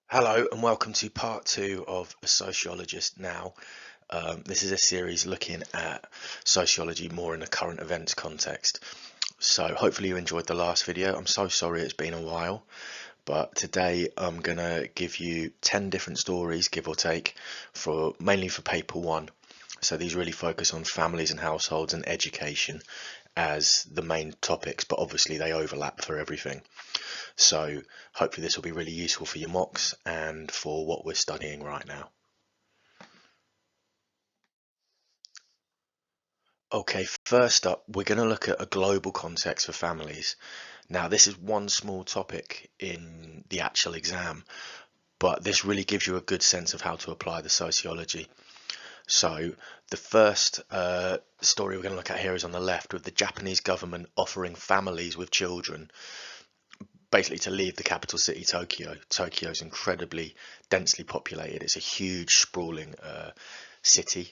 Hello and welcome to part two of A Sociologist Now. This is a series looking at sociology more in a current events context. So hopefully you enjoyed the last video. I'm so sorry it's been a while, but today I'm going to give you 10 different stories, give or take, mainly for paper one. So these really focus on families and households and education as the main topics, but obviously they overlap for everything. So hopefully this will be really useful for your mocks and for what we're studying right now. Okay, first up, we're going to look at a global context for families. Now, this is one small topic in the actual exam, but this really gives you a good sense of how to apply the sociology. So the first story we're going to look at here is on the left, with the Japanese government offering families with children basically to leave the capital city, Tokyo. Tokyo is incredibly densely populated. It's a huge, sprawling city.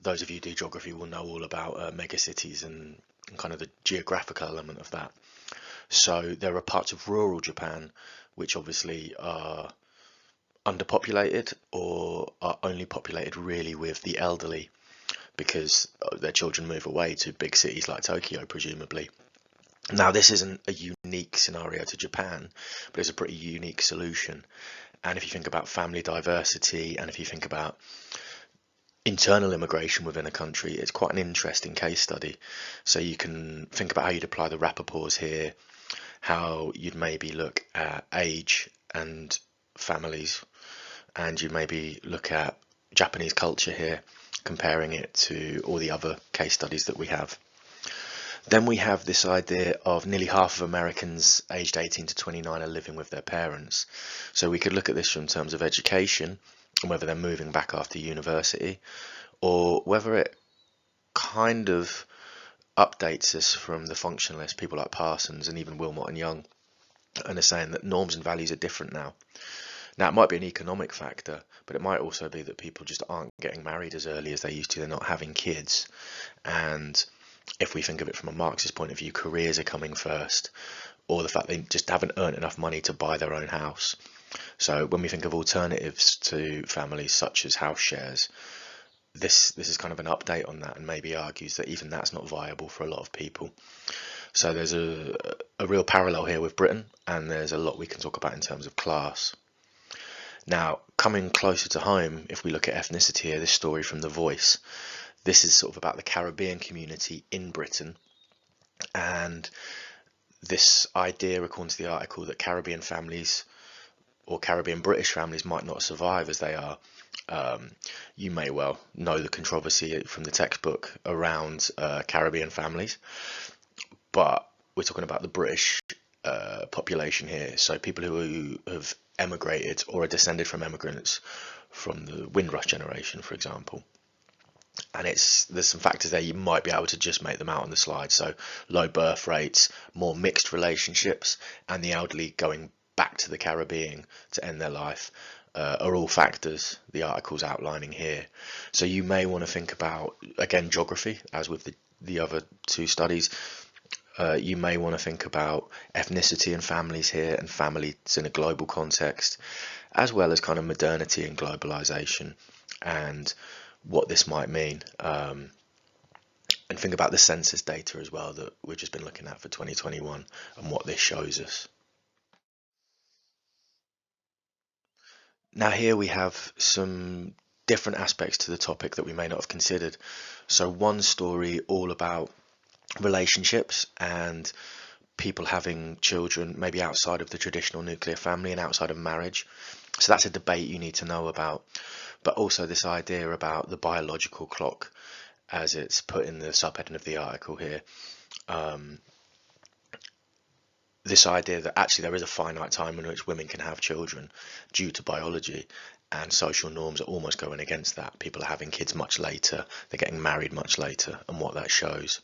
Those of you who do geography will know all about megacities and kind of the geographical element of that. So there are parts of rural Japan which obviously are underpopulated or are only populated really with the elderly because their children move away to big cities like Tokyo, presumably. Now, this isn't a unique scenario to Japan, but it's a pretty unique solution. And if you think about family diversity and if you think about internal immigration within a country, it's quite an interesting case study. So you can think about how you'd apply the rapports here, how you'd maybe look at age and families, and you maybe look at Japanese culture here, comparing it to all the other case studies that we have. Then we have this idea of nearly half of Americans aged 18 to 29 are living with their parents. So we could look at this from terms of education and whether they're moving back after university, or whether it kind of updates us from the functionalists, people like Parsons and even Wilmot and Young, and are saying that norms and values are different now. Now, it might be an economic factor, but it might also be that people just aren't getting married as early as they used to. They're not having kids. And if we think of it from a Marxist point of view, careers are coming first, or the fact they just haven't earned enough money to buy their own house. So when we think of alternatives to families such as house shares, this is kind of an update on that and maybe argues that even that's not viable for a lot of people. So there's a real parallel here with Britain, and there's a lot we can talk about in terms of class. Now, coming closer to home, if we look at ethnicity here, this story from The Voice, this is sort of about the Caribbean community in Britain, and this idea, according to the article, that Caribbean families or Caribbean British families might not survive as they are. You may well know the controversy from the textbook around Caribbean families, but we're talking about the British population here, so people who have emigrated or are descended from immigrants from the Windrush generation, for example. And there's some factors there you might be able to just make them out on the slide. So low birth rates, more mixed relationships, and the elderly going back to the Caribbean to end their life are all factors the article's outlining here. So you may want to think about, again, geography, as with the other two studies. You may want to think about ethnicity and families here, and families in a global context, as well as kind of modernity and globalization and what this might mean. And think about the census data as well that we've just been looking at for 2021 and what this shows us. Now here we have some different aspects to the topic that we may not have considered. So one story all about relationships and people having children maybe outside of the traditional nuclear family and outside of marriage. So that's a debate you need to know about. But also this idea about the biological clock, as it's put in the subheading of the article here. This idea that actually there is a finite time in which women can have children due to biology, and social norms are almost going against that. People are having kids much later, they're getting married much later, and what that shows.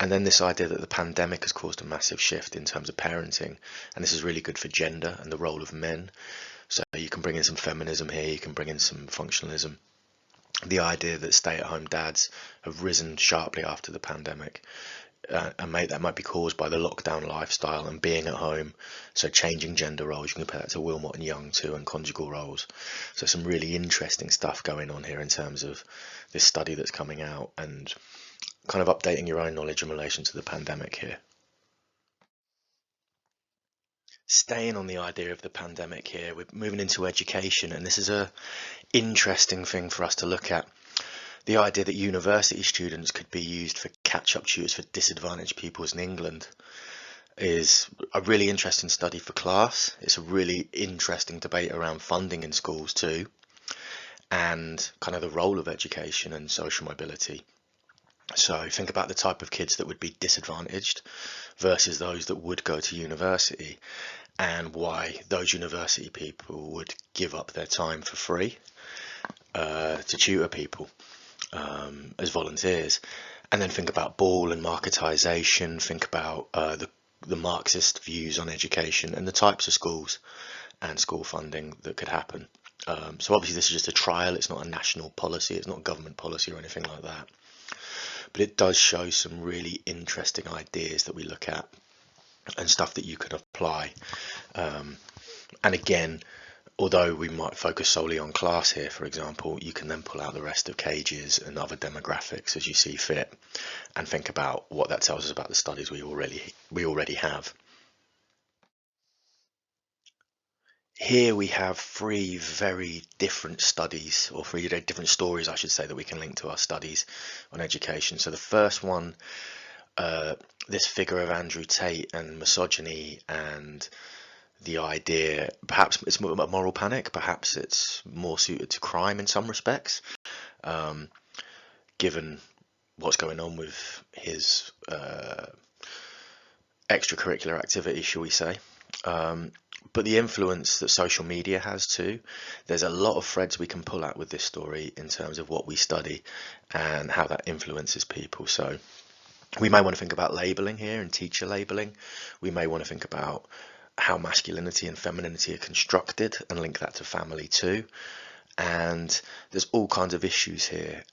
And then this idea that the pandemic has caused a massive shift in terms of parenting, and this is really good for gender and the role of men. So you can bring in some feminism here, you can bring in some functionalism. The idea that stay-at-home dads have risen sharply after the pandemic that might be caused by the lockdown lifestyle and being at home. So changing gender roles, you can compare that to Wilmot and Young too, and conjugal roles. So some really interesting stuff going on here in terms of this study that's coming out, and kind of updating your own knowledge in relation to the pandemic here. Staying on the idea of the pandemic here, we're moving into education, and this is a interesting thing for us to look at. The idea that university students could be used for catch-up tutors for disadvantaged pupils in England is a really interesting study for class. It's a really interesting debate around funding in schools too, and kind of the role of education and social mobility. So think about the type of kids that would be disadvantaged versus those that would go to university, and why those university people would give up their time for free to tutor people as volunteers. And then think about ball and marketisation, think about the Marxist views on education and the types of schools and school funding that could happen. So obviously this is just a trial, it's not a national policy, it's not government policy or anything like that. But it does show some really interesting ideas that we look at and stuff that you can apply. And again, although we might focus solely on class here, for example, you can then pull out the rest of cages and other demographics as you see fit, and think about what that tells us about the studies we already have. Here we have three very different studies, or three different stories, I should say, that we can link to our studies on education. So the first one, this figure of Andrew Tate and misogyny, and the idea, perhaps it's more a moral panic, perhaps it's more suited to crime in some respects, given what's going on with his extracurricular activity, shall we say. But the influence that social media has too, there's a lot of threads we can pull out with this story in terms of what we study and how that influences people. So we may want to think about labeling here and teacher labeling. We may want to think about how masculinity and femininity are constructed and link that to family too. And there's all kinds of issues here.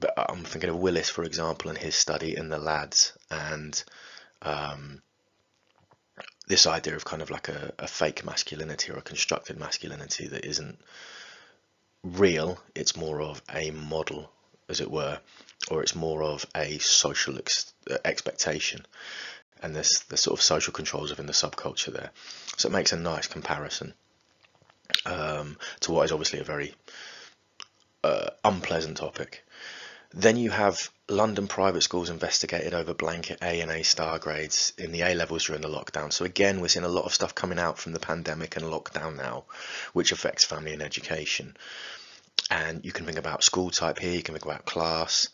But I'm thinking of Willis, for example, and his study in the lads, and this idea of kind of like a fake masculinity or a constructed masculinity that isn't real. It's more of a model, as it were, or it's more of a social expectation, and there's the sort of social controls within the subculture there. So it makes a nice comparison to what is obviously a very unpleasant topic. Then you have London private schools investigated over blanket A and A star grades in the A levels during the lockdown. So again, we're seeing a lot of stuff coming out from the pandemic and lockdown now, which affects family and education. And you can think about school type here, you can think about class,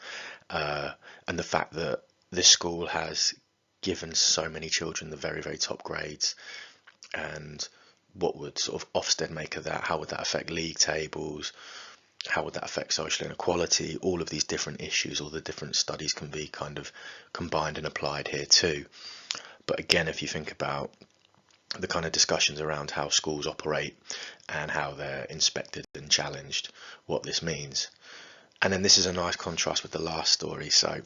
and the fact that this school has given so many children the very, very top grades, and what would sort of Ofsted make of that? How would that affect league tables? How would that affect social inequality? All of these different issues, all the different studies can be kind of combined and applied here too. But again, if you think about the kind of discussions around how schools operate and how they're inspected and challenged, what this means. And then this is a nice contrast with the last story. So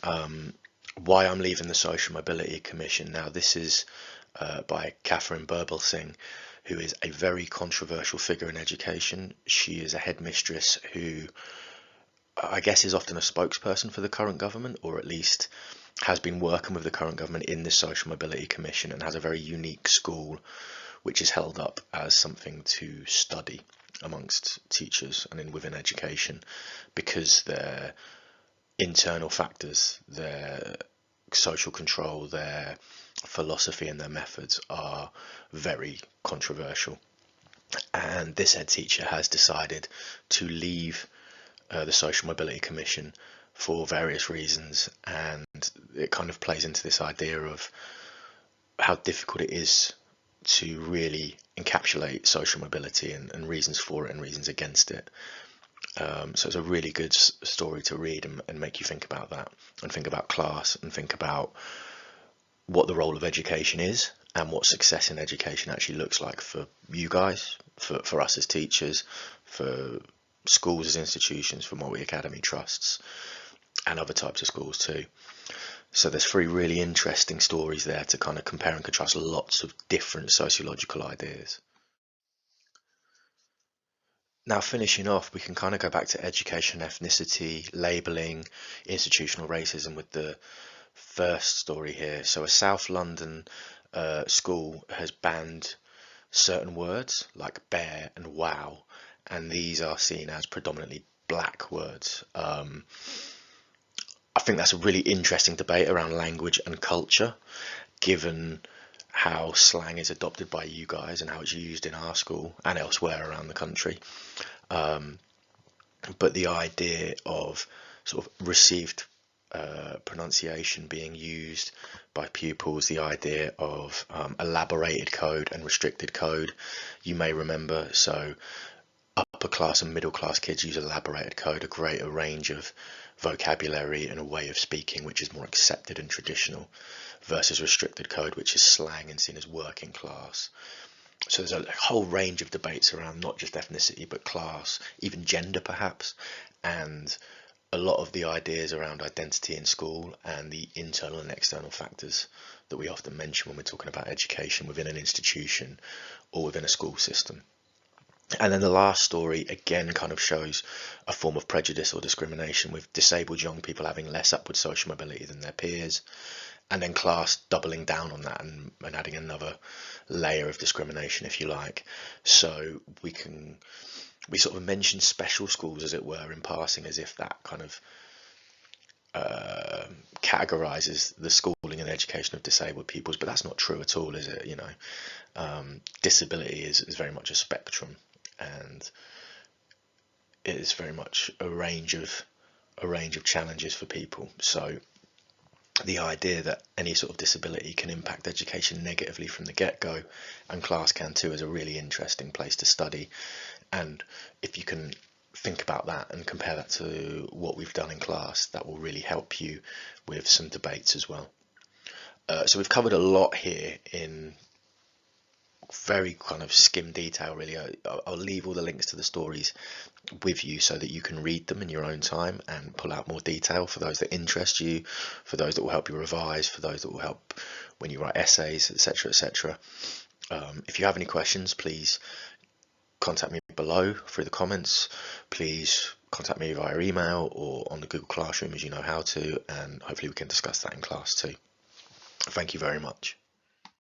why I'm leaving the Social Mobility Commission. Now this is by Catherine Birbal-Singh, who is a very controversial figure in education. She is a headmistress who I guess is often a spokesperson for the current government, or at least has been working with the current government in this Social Mobility Commission, and has a very unique school which is held up as something to study amongst teachers and within education, because their internal factors, their social control, their philosophy and their methods are very controversial. And this head teacher has decided to leave the Social Mobility Commission for various reasons, and it kind of plays into this idea of how difficult it is to really encapsulate social mobility, and reasons for it and reasons against it. So it's a really good story to read, and make you think about that, and think about class, and think about what the role of education is, and what success in education actually looks like for you guys, for us as teachers, for schools as institutions, for Multi Academy trusts. and other types of schools too. So there's three really interesting stories there to kind of compare and contrast lots of different sociological ideas. Now, finishing off, we can kind of go back to education, ethnicity, labeling, institutional racism with the first story here. So a South London school has banned certain words like bear and wow, and these are seen as predominantly black words. I think that's a really interesting debate around language and culture, given how slang is adopted by you guys and how it's used in our school and elsewhere around the country. But the idea of sort of received pronunciation being used by pupils, the idea of elaborated code and restricted code, you may remember. So upper class and middle class kids use elaborated code, a greater range of vocabulary and a way of speaking which is more accepted and traditional, versus restricted code, which is slang and seen as working class. So there's a whole range of debates around not just ethnicity but class, even gender perhaps, and a lot of the ideas around identity in school and the internal and external factors that we often mention when we're talking about education within an institution or within a school system. And then the last story again kind of shows a form of prejudice or discrimination, with disabled young people having less upward social mobility than their peers, and then class doubling down on that and adding another layer of discrimination, if you like. So we sort of mention special schools, as it were, in passing, as if that kind of categorizes the schooling and education of disabled peoples, but that's not true at all, is it? Disability is very much a spectrum, and it is very much a range of challenges for people. So the idea that any sort of disability can impact education negatively from the get-go, and class can too, is a really interesting place to study. And if you can think about that and compare that to what we've done in class, that will really help you with some debates as well. So we've covered a lot here in very kind of skim detail, really. I'll leave all the links to the stories with you so that you can read them in your own time and pull out more detail for those that interest you, for those that will help you revise, for those that will help when you write essays, etc., etc. If you have any questions, please contact me below through the comments. Please contact me via email or on the Google Classroom, as you know how to, and hopefully we can discuss that in class too. Thank you very much.